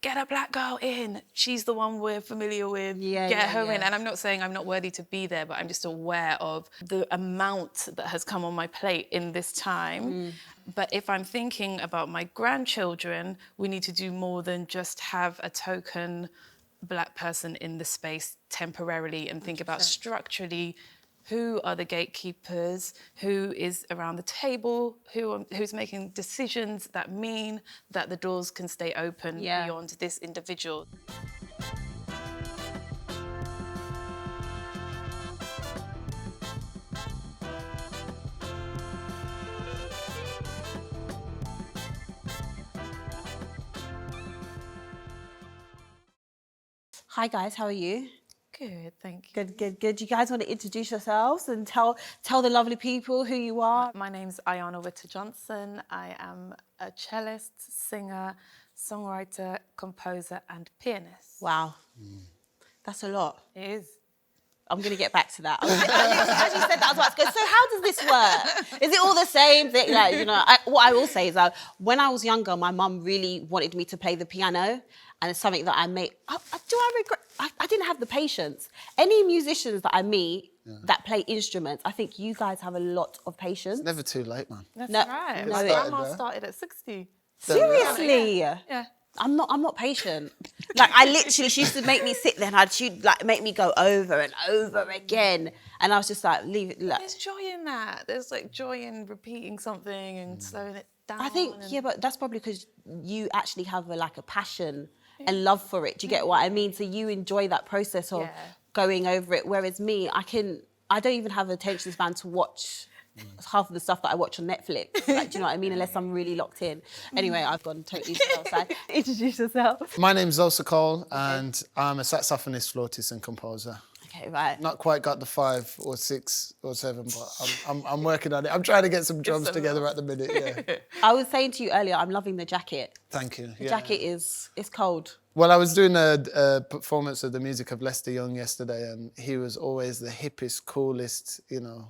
get a black girl in. She's the one we're familiar with. Get her in. And I'm not saying I'm not worthy to be there, but I'm just aware of the amount that has come on my plate in this time. But if I'm thinking about my grandchildren, we need to do more than just have a token black person in the space temporarily and think about structurally who are the gatekeepers, who is around the table, who's making decisions that mean that the doors can stay open beyond this individual. Hi guys, how are you? Good, thank you. Good. You guys want to introduce yourselves and tell the lovely people who you are? My name's Ayanna Witter-Johnson. I am a cellist, singer, songwriter, composer, and pianist. Wow, that's a lot. It is. I'm going to get back to that. As you said that, I was about to go, so how does this work? Is it all the same thing? Like, you know, what I will say is that when I was younger, my mum really wanted me to play the piano, and it's something that I made. Do I regret? I didn't have the patience. Any musicians that I meet that play instruments, I think you guys have a lot of patience. It's never too late, man. That's right. My grandma started at 60. Seriously? Yeah. I'm not patient. Like, she used to make me sit there and she'd like make me go over and over again. And I was just like, leave it. Like, There's joy in that. There's like joy in repeating something and slowing it down. I think, but that's probably because you actually have a passion and love for it. Do you get what I mean? So you enjoy that process of going over it. Whereas me, I don't even have attention span to watch half of the stuff that I watch on Netflix. Like, do you know what I mean? Unless I'm really locked in. Anyway, I've gone totally outside. Introduce yourself. My name's Xhosa, and I'm a saxophonist, flautist, and composer. Okay, right. Not quite got the 5 or 6 or 7, but I'm working on it. I'm trying to get some drums together at the minute. Yeah. I was saying to you earlier, I'm loving the jacket. Thank you. The jacket it's cold. Well, I was doing a performance of the music of Lester Young yesterday, and he was always the hippest, coolest, you know,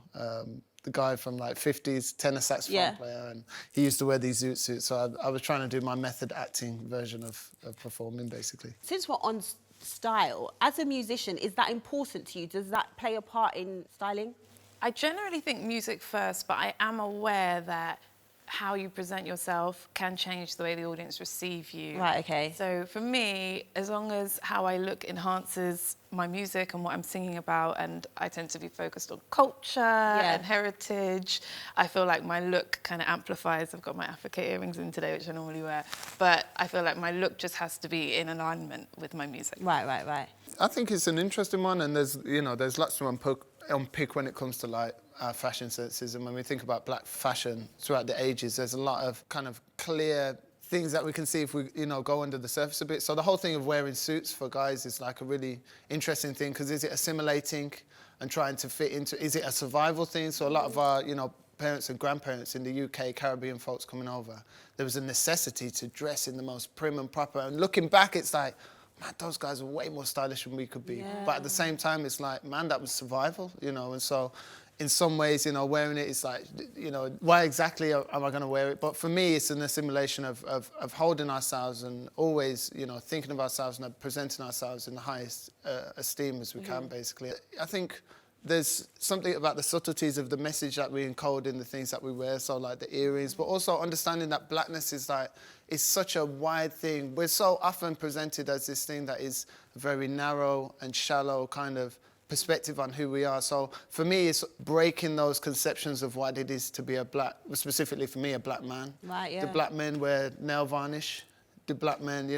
the guy from like 50s, tenor saxophone player, and he used to wear these zoot suits. So I was trying to do my method acting version of performing, basically. Since we're on style, as a musician, is that important to you? Does that play a part in styling? I generally think music first, but I am aware that how you present yourself can change the way the audience receive you. Right, okay. So for me, as long as how I look enhances my music and what I'm singing about, and I tend to be focused on culture and heritage, I feel like my look kind of amplifies. I've got my Africa earrings in today, which I normally wear, but I feel like my look just has to be in alignment with my music. Right. I think it's an interesting one, and there's lots to unpick when it comes to like our fashion senses. And when we think about black fashion throughout the ages, there's a lot of kind of clear things that we can see if we, go under the surface a bit. So the whole thing of wearing suits for guys is like a really interesting thing, because is it assimilating and trying to fit into, is it a survival thing? So a lot of our, parents and grandparents in the UK, Caribbean folks coming over, there was a necessity to dress in the most prim and proper. And looking back, it's like, man, those guys are way more stylish than we could be. Yeah. But at the same time, it's like, man, that was survival, and so in some ways, wearing it is like, why exactly am I going to wear it? But for me, it's an assimilation of holding ourselves and always, thinking of ourselves and presenting ourselves in the highest esteem as we can, basically. I think there's something about the subtleties of the message that we encode in the things that we wear, so like the earrings, but also understanding that blackness is such a wide thing. We're so often presented as this thing that is a very narrow and shallow kind of perspective on who we are. So for me, it's breaking those conceptions of what it is to be specifically for me, a black man. Right, yeah. The black men wear nail varnish. The black men,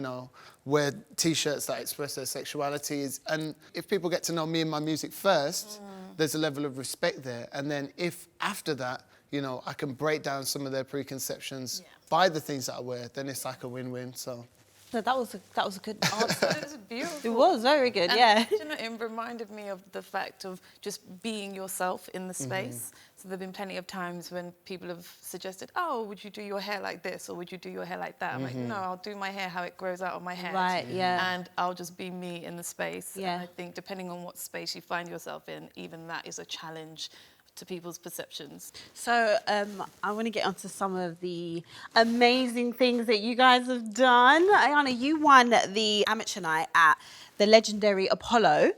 wear T-shirts that express their sexualities. And if people get to know me and my music first, there's a level of respect there. And then if after that, I can break down some of their preconceptions by the things that I wear, then it's like a win-win, so. No, that was a good answer. It was beautiful. It was very good, and, it reminded me of the fact of just being yourself in the space. So there've been plenty of times when people have suggested, oh, would you do your hair like this, or would you do your hair like that? I'm like, no, I'll do my hair how it grows out of my head. Right, yeah. And I'll just be me in the space. Yeah. And I think depending on what space you find yourself in, even that is a challenge to people's perceptions. So I want to get onto some of the amazing things that you guys have done. Ayanna, you won the amateur night at the legendary Apollo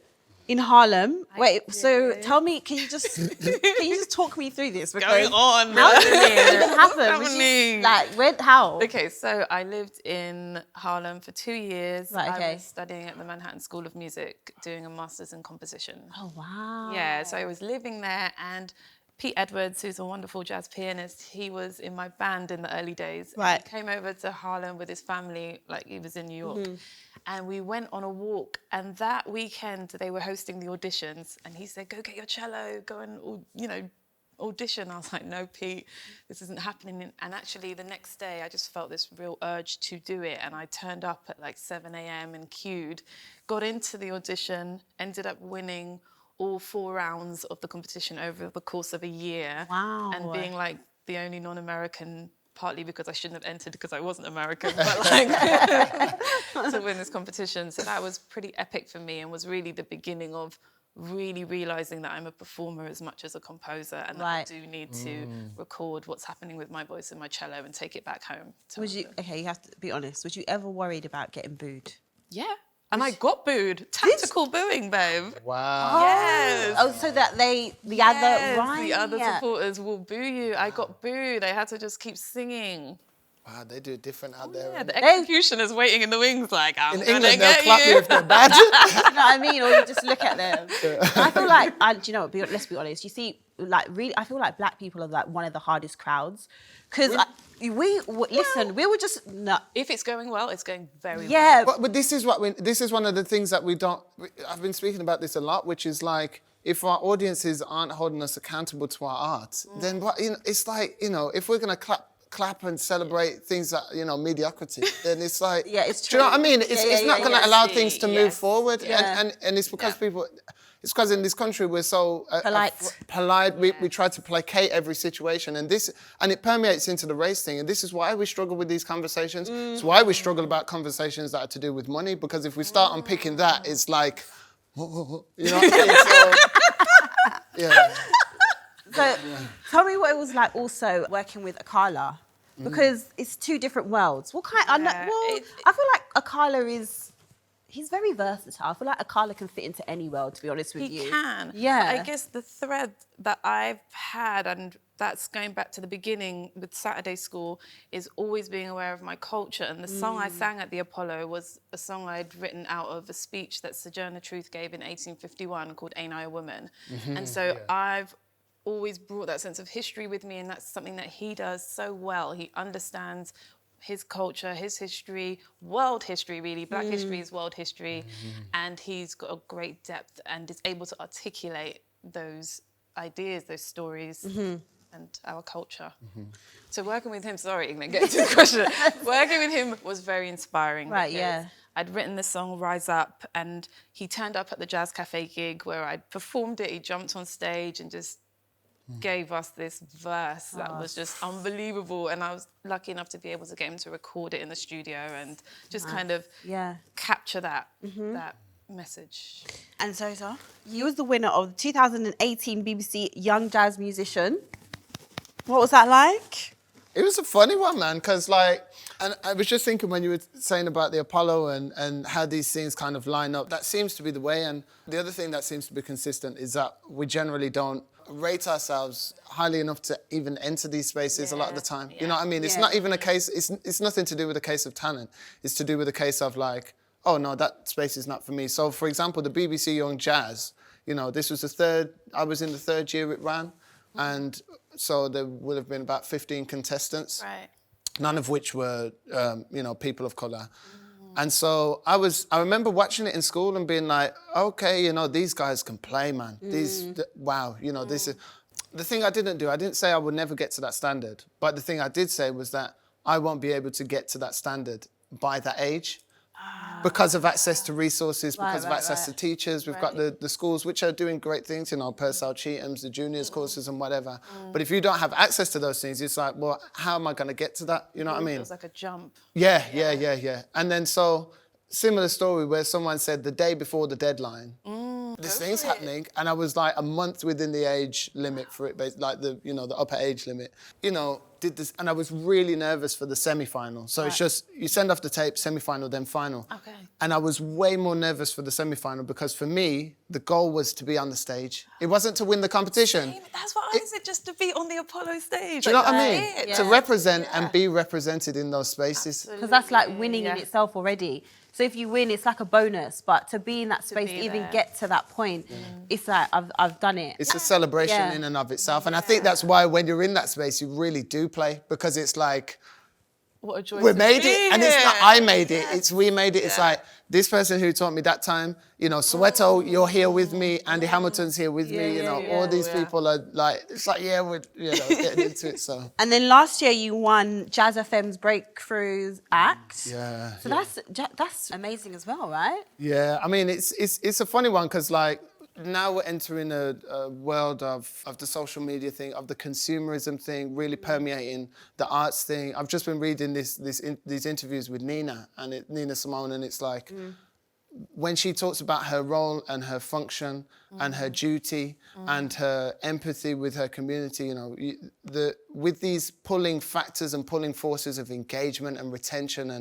in Harlem. Wait, so tell me, can you just talk me through this? Going on. How did it even happen? What's happening? How? Okay, so I lived in Harlem for 2 years. Right, okay. I was studying at the Manhattan School of Music, doing a master's in composition. Oh, wow. Yeah, so I was living there, and Pete Edwards, who's a wonderful jazz pianist, he was in my band in the early days. Right. He came over to Harlem with his family, like he was in New York. And we went on a walk, and that weekend they were hosting the auditions, and he said, go get your cello, go and, audition. I was like, no, Pete, this isn't happening. And actually the next day I just felt this real urge to do it, and I turned up at like 7 a.m. and queued, got into the audition, ended up winning all 4 rounds of the competition over the course of a year. Wow. And being like the only non-American, partly because I shouldn't have entered because I wasn't American, but like to win this competition. So that was pretty epic for me, and was really the beginning of really realizing that I'm a performer as much as a composer, and that I do need to record what's happening with my voice and my cello and take it back home. Okay, you have to be honest. Was you ever worried about getting booed? Yeah. And I got booed. Tactical booing, babe. Wow. Yes. Oh, so that the other supporters will boo you. I got booed. I had to just keep singing. Wow, they do it different out there. Yeah, the executioner's waiting in the wings like, I'm in gonna England, get they'll clap you if they're bad. You know what I mean? Or you just look at them. I feel like, do you know what, let's be honest. You see, like, really, I feel like black people are like one of the hardest crowds. Because we were just, no. If it's going well, it's going very well. Yeah. But this is one of the things that we don't, I've been speaking about this a lot, which is like, if our audiences aren't holding us accountable to our art, then what, it's like, if we're going to clap and celebrate things that, mediocrity, then it's like, it's true. Do you know what I mean? It's not going to allow things to move forward. Yeah. And it's because it's because in this country we're so polite. We try to placate every situation, and it permeates into the race thing. And this is why we struggle with these conversations. It's why we struggle about conversations that are to do with money, because if we start unpicking that, it's like, you know what I mean? So tell me what it was like also working with Akala, because it's 2 different worlds. What kind? I feel like Akala he's very versatile. I feel like Akala can fit into any world, to be honest with you. He can. Yeah. But I guess the thread that I've had, and that's going back to the beginning with Saturday School, is always being aware of my culture. And the song I sang at the Apollo was a song I'd written out of a speech that Sojourner Truth gave in 1851 called Ain't I a Woman? And so I've always brought that sense of history with me, and that's something that he does so well. He understands his culture, his history, world history really. Black history is world history. And he's got a great depth and is able to articulate those ideas, those stories, and our culture. So working with him, sorry, Ingrid, getting to the question. Working with him was very inspiring. Right, yeah. I'd written the song Rise Up, and he turned up at the Jazz Cafe gig where I'd performed it. He jumped on stage and just gave us this verse that was just unbelievable, and I was lucky enough to be able to get him to record it in the studio and just kind of capture that message. And Xhosa, you was the winner of the 2018 BBC Young Jazz Musician. What was that like? It was a funny one, man, because and I was just thinking when you were saying about the Apollo and how these things kind of line up, that seems to be the way. And the other thing that seems to be consistent is that we generally don't rate ourselves highly enough to even enter these spaces a lot of the time. You know what I mean? It's not even a case, it's nothing to do with a case of talent. It's to do with a case of like, oh no, that space is not for me. So for example, the BBC Young Jazz, this was I was in the 3rd year it ran. And so there would have been about 15 contestants. Right. None of which were, people of colour. And so I remember watching it in school and being like, okay, these guys can play, man. Wow, this is... The thing I didn't do, I didn't say I would never get to that standard. But the thing I did say was that I won't be able to get to that standard by that age. Because of access to resources, because of access to teachers. We've got the schools which are doing great things, Purcell Cheatham's, the juniors courses and whatever. But if you don't have access to those things, it's like, well, how am I going to get to that? You know what I mean? It was like a jump. Yeah. And then so, similar story where someone said the day before the deadline, this thing's happening. And I was like a month within the age limit for it, like the upper age limit. Did this, and I was really nervous for the semi-final. So it's just, you send off the tape, semi-final, then final. Okay. And I was way more nervous for the semi-final because for me, the goal was to be on the stage. It wasn't to win the competition. That's what I said, just to be on the Apollo stage. Do you know what I mean? To represent and be represented in those spaces. Because that's like winning in itself already. So if you win, it's like a bonus. But to be in that space, to even get to that point, it's like, I've done it. It's a celebration in and of itself. And I think that's why when you're in that space, you really do play, because it's like, what a joy we to made be it. And here. it's not I made it, it's we made it. It's like, this person who taught me that time, Soweto, you're here with me, Andy Hamilton's here with me, all these people are like, it's like, we're getting into it, so. And then last year you won Jazz FM's Breakthrough Act. Yeah. So that's amazing as well, right? Yeah, I mean, it's a funny one, because like, now we're entering a world of the social media thing, of the consumerism thing, really permeating the arts thing. I've just been reading these interviews with Nina Simone, and it's like, when she talks about her role and her function and her duty and her empathy with her community, with these pulling factors and pulling forces of engagement and retention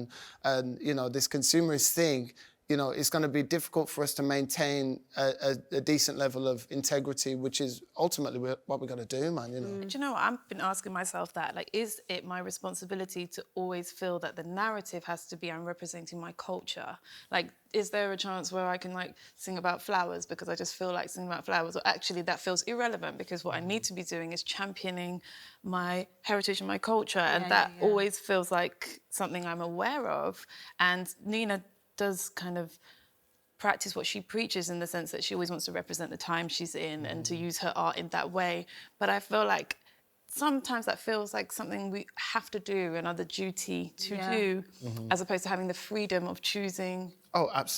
and this consumerist thing, it's going to be difficult for us to maintain a decent level of integrity, which is ultimately what we're going to do, man, Do you know what? I've been asking myself that. Like, is it my responsibility to always feel that the narrative has to be I'm representing my culture? Like, is there a chance where I can, like, sing about flowers because I just feel like singing about flowers? Or actually that feels irrelevant because what I need to be doing is championing my heritage and my culture. And that always feels like something I'm aware of. And Nina does kind of practice what she preaches, in the sense that she always wants to represent the time she's in and to use her art in that way. But I feel like sometimes that feels like something we have to do, another duty to do, as opposed to having the freedom of choosing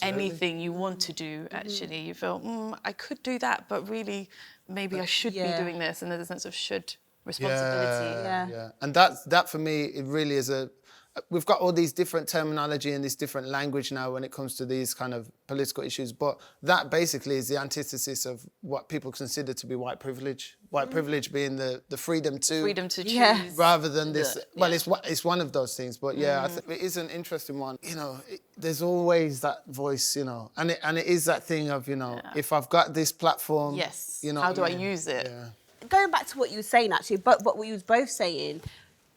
anything you want to do, actually. You feel, I could do that, but really maybe I should be doing this. And there's a sense of should responsibility. Yeah. And that for me, it really is we've got all these different terminology and this different language now when it comes to these kind of political issues, but that basically is the antithesis of what people consider to be white privilege. White privilege being the freedom to choose. Rather than this, it's one of those things, but I think it is an interesting one. There's always that voice, and it is that thing of, if I've got this platform, how do I use it? Yeah. Going back to what you were saying, actually, but what you was both saying,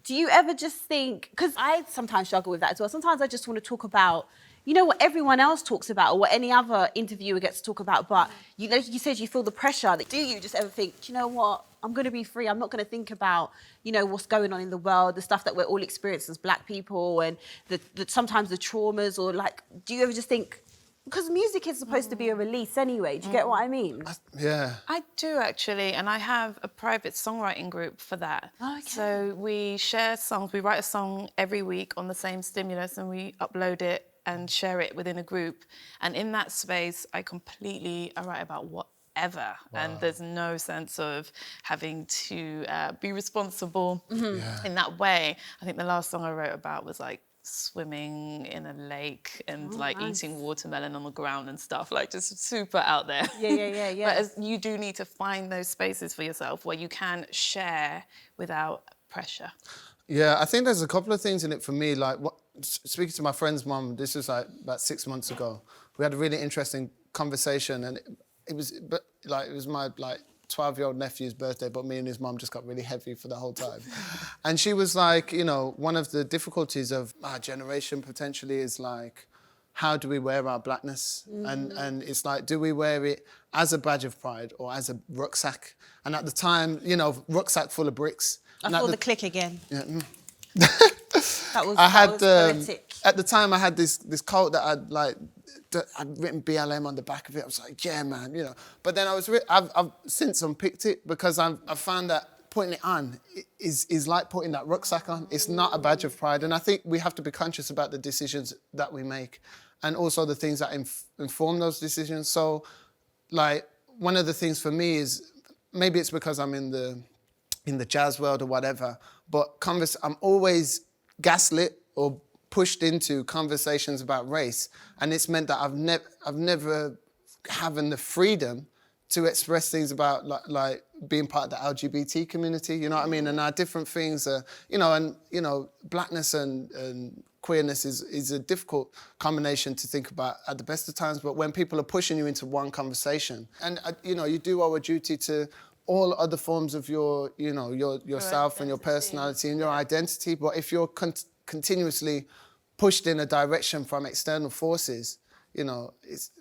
do you ever just think, because I sometimes struggle with that as well, sometimes I just want to talk about, what everyone else talks about or what any other interviewer gets to talk about, but you said you feel the pressure. Do you just ever think, do you know what, I'm going to be free, I'm not going to think about, what's going on in the world, the stuff that we're all experiencing as Black people and sometimes the traumas, or like, do you ever just think, because music is supposed to be a release anyway. Do you get what I mean? Yeah. I do, actually, and I have a private songwriting group for that. Okay. So we share songs. We write a song every week on the same stimulus, and we upload it and share it within a group. And in that space, I write about whatever. And there's no sense of having to be responsible in that way. I think the last song I wrote about was like swimming in a lake and eating watermelon on the ground and stuff, like just super out there. Yeah. But you do need to find those spaces for yourself where you can share without pressure. Yeah, I think there's a couple of things in it for me. Like, speaking to my friend's mum, this was like about 6 months ago. We had a really interesting conversation, and it was my 12-year-old nephew's birthday, but me and his mum just got really heavy for the whole time. And she was like, one of the difficulties of our generation potentially is like, how do we wear our blackness? And it's like, do we wear it as a badge of pride or as a rucksack? And at the time, rucksack full of bricks. I saw the click again. Yeah. That was poetic. At the time, I had this coat that I'd written BLiM on the back of it. I was like, yeah, man, But then I've since unpicked it, because I've found that putting it on is like putting that rucksack on. It's not a badge of pride. And I think we have to be conscious about the decisions that we make and also the things that inform those decisions. So, like, one of the things for me is, maybe it's because I'm in the jazz world or whatever, but I'm always gaslit or pushed into conversations about race, and it's meant that I've never having the freedom to express things about like being part of the LGBT community, you know what I mean? And our different things are, blackness and queerness is a difficult combination to think about at the best of times, but when people are pushing you into one conversation, and you do owe a duty to all other forms of yourself and your personality and your identity, but if you're continuously pushed in a direction from external forces, it's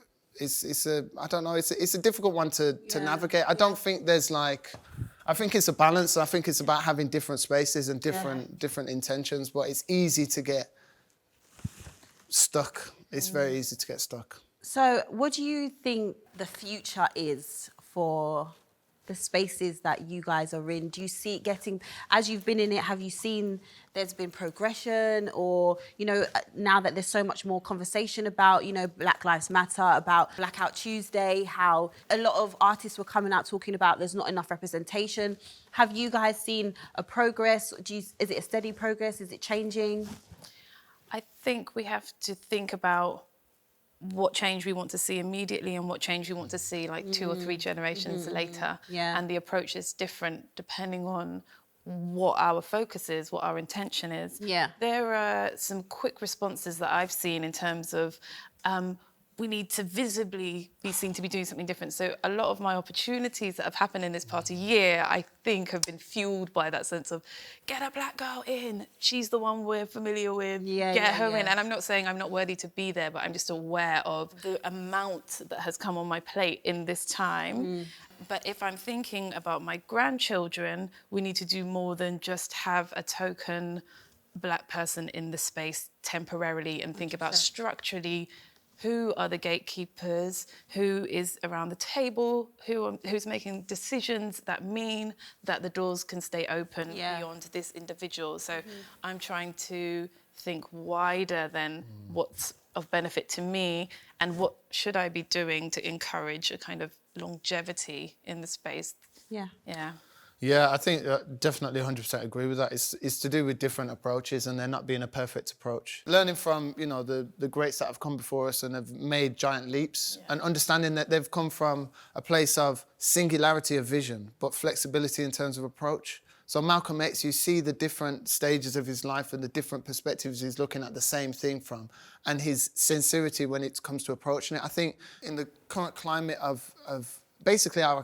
a difficult one to navigate. I don't think there's I think it's a balance. I think it's about having different spaces and different intentions, but it's easy to get stuck. It's very easy to get stuck. So what do you think the future is for the spaces that you guys are in? Do you see it getting, as you've been in it, have you seen there's been progression, or, now that there's so much more conversation about, Black Lives Matter, about Blackout Tuesday, how a lot of artists were coming out talking about there's not enough representation. Have you guys seen a progress? Is it a steady progress? Is it changing? I think we have to think about what change we want to see immediately and what change we want to see 2 or 3 generations later. Yeah. And the approach is different depending on what our focus is, what our intention is. Yeah. There are some quick responses that I've seen in terms of we need to visibly be seen to be doing something different. So a lot of my opportunities that have happened in this past year, I think have been fueled by that sense of, get a black girl in. She's the one we're familiar with. Get her in. And I'm not saying I'm not worthy to be there, but I'm just aware of the amount that has come on my plate in this time. But if I'm thinking about my grandchildren, we need to do more than just have a token black person in the space temporarily and think about structurally, who are the gatekeepers, who is around the table, who's making decisions that mean that the doors can stay open beyond this individual. So I'm trying to think wider than what's of benefit to me and what should I be doing to encourage a kind of longevity in the space. Yeah. Yeah, I think definitely 100% agree with that. It's to do with different approaches and there not being a perfect approach. Learning from, the greats that have come before us and have made giant leaps and understanding that they've come from a place of singularity of vision, but flexibility in terms of approach. So Malcolm X, you see the different stages of his life and the different perspectives he's looking at the same thing from, and his sincerity when it comes to approaching it. I think in the current climate of basically our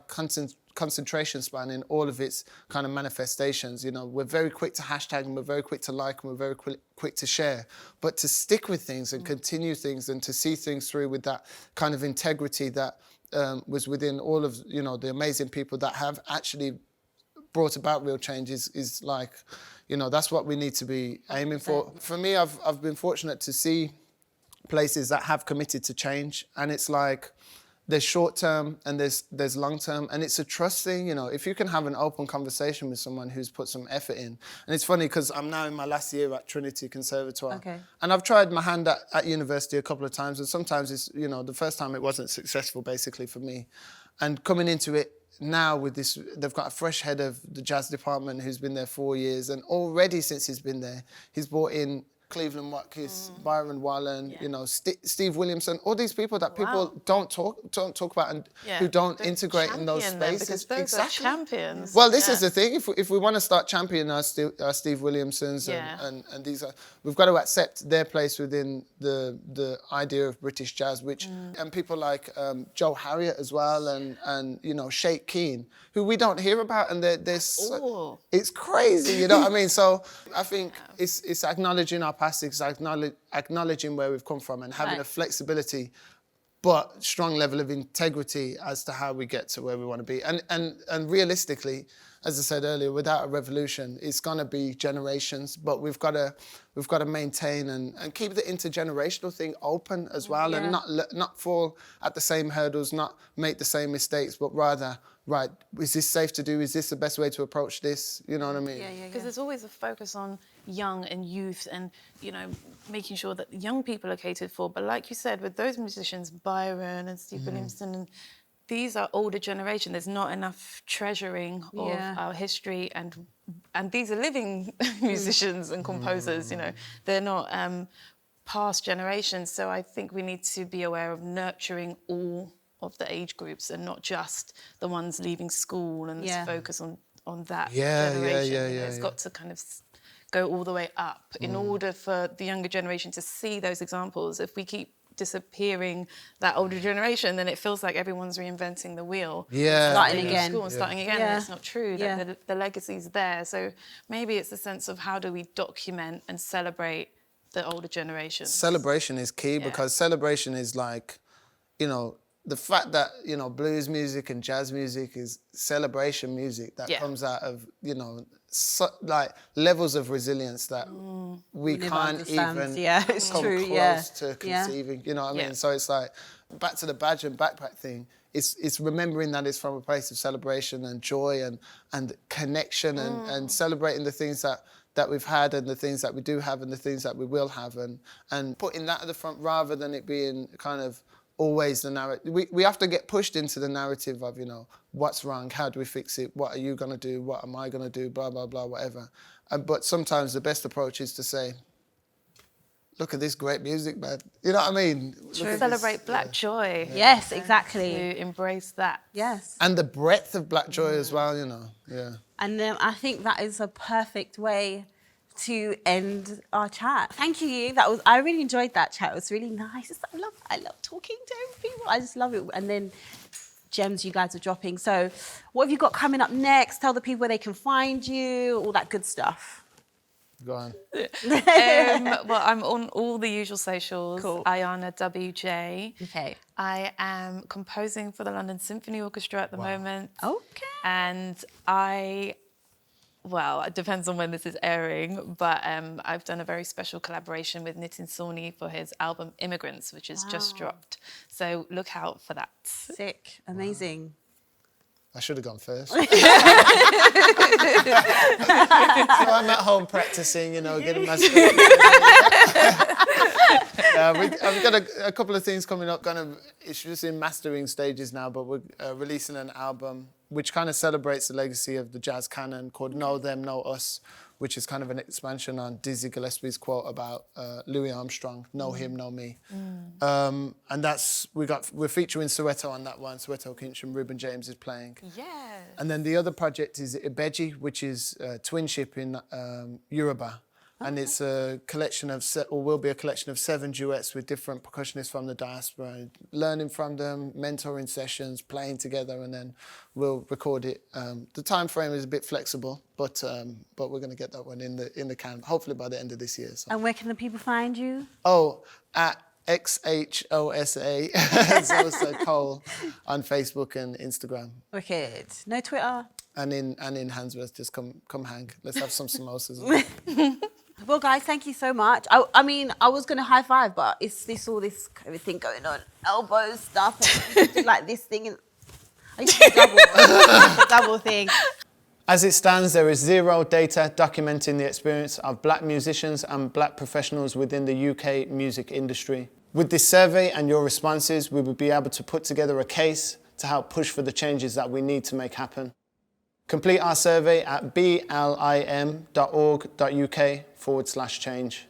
concentration span in all of its kind of manifestations, we're very quick to hashtag and we're very quick to like and we're very quick to share, but to stick with things and continue things and to see things through with that kind of integrity that was within all of the amazing people that have actually brought about real change is that's what we need to be aiming for. For me, I've been fortunate to see places that have committed to change, and it's there's short term and there's long term, and it's a trust thing. If you can have an open conversation with someone who's put some effort in. And it's funny because I'm now in my last year at Trinity Conservatoire, and I've tried my hand at university a couple of times, and sometimes it's the first time it wasn't successful basically for me, and coming into it now with this, they've got a fresh head of the jazz department who's been there 4 years, and already since he's been there, he's brought in Cleveland Watkins, Byron Wallen, Steve Williamson, all these people that people don't talk about and who don't integrate in those spaces. Because those are champions. Well, this is the thing. If we want to start championing our Steve Williamsons and these, we've got to accept their place within the idea of British jazz, which and people like Joe Harriott as well, and Sheikh Keane, who we don't hear about, and it's crazy, you know what I mean? So I think it's acknowledging our past, it's acknowledging where we've come from and having a flexibility but strong level of integrity as to how we get to where we want to be. And realistically, as I said earlier, without a revolution, it's going to be generations, but we've got to maintain and keep the intergenerational thing open as well, and not fall at the same hurdles, not make the same mistakes, but rather, right, is this safe to do? Is this the best way to approach this? You know what I mean? Because there's always a focus on young and youth and, making sure that young people are catered for. But like you said, with those musicians, Byron and Steve Williamson, and these are older generation. There's not enough treasuring of our history, and these are living musicians and composers. They're not past generations. So I think we need to be aware of nurturing all of the age groups and not just the ones leaving school and Yeah. focus on that Yeah, generation. yeah, You know, yeah, it's yeah. got to kind of go all the way up in order for the younger generation to see those examples. If we keep disappearing that older generation, then it feels like everyone's reinventing the wheel. Yeah. Starting Leaving again. school and starting again, Yeah. and it's not true. Yeah. That the legacy's there. So maybe it's a sense of how do we document and celebrate the older generation. Celebration is key because celebration is like, you know, the fact that, you know, blues music and jazz music is celebration music that comes out of, you know, like levels of resilience that we never can't understand. even It's come true. close to conceiving. You know what I Yeah. mean? So it's like, back to the badge and backpack thing, it's remembering that it's from a place of celebration and joy and connection and celebrating the things that we've had and the things that we do have and the things that we will have and putting that at the front rather than it being kind of always the narrative. We have to get pushed into the narrative of, you know, what's wrong, how do we fix it, what are you going to do, what am I going to do, blah, blah, blah, whatever. But sometimes the best approach is to say, look at this great music, man. You know what I mean? Celebrate black joy. Yes, exactly. To embrace that. Yes. And the breadth of black joy as well, you know, yeah. And I think that is a perfect way to end our chat. Thank you. I really enjoyed that chat. It was really nice. I love talking to people. I just love it. And then gems you guys are dropping. So what have you got coming up next? Tell the people where they can find you, all that good stuff. Go on. Well, I'm on all the usual socials. Cool. Ayanna WJ. Okay. I am composing for the London Symphony Orchestra at the moment. Okay. And well, it depends on when this is airing, but I've done a very special collaboration with Nitin Sawhney for his album Immigrants, which has just dropped. So look out for that. Sick. Amazing. I should have gone first. So I'm at home practicing, you know, getting my script. I've got a couple of things coming up. It's just in mastering stages now, but we're releasing an album which kind of celebrates the legacy of the jazz canon called Know Them, Know Us, which is kind of an expansion on Dizzy Gillespie's quote about Louis Armstrong, know him, know me. And we're featuring Soweto on that one. Soweto Kinch and Ruben James is playing. Yeah. And then the other project is Ibeji, which is twinship in Yoruba. And it's a collection of, will be a collection of 7 duets with different percussionists from the diaspora, learning from them, mentoring sessions, playing together, and then we'll record it. The time frame is a bit flexible, but we're going to get that one in the can, hopefully by the end of this year. So. And where can the people find you? Oh, at XHOSA, Xhosa Cole on Facebook and Instagram. Wicked. No Twitter? And in Handsworth, just come hang. Let's have some samosas. Well, guys, thank you so much. I mean, I was going to high five, but it's all this everything going on, elbow stuff, and do like this thing. And I used to do double, double thing. As it stands, there is zero data documenting the experience of black musicians and black professionals within the UK music industry. With this survey and your responses, we will be able to put together a case to help push for the changes that we need to make happen. Complete our survey at blim.org.uk/change.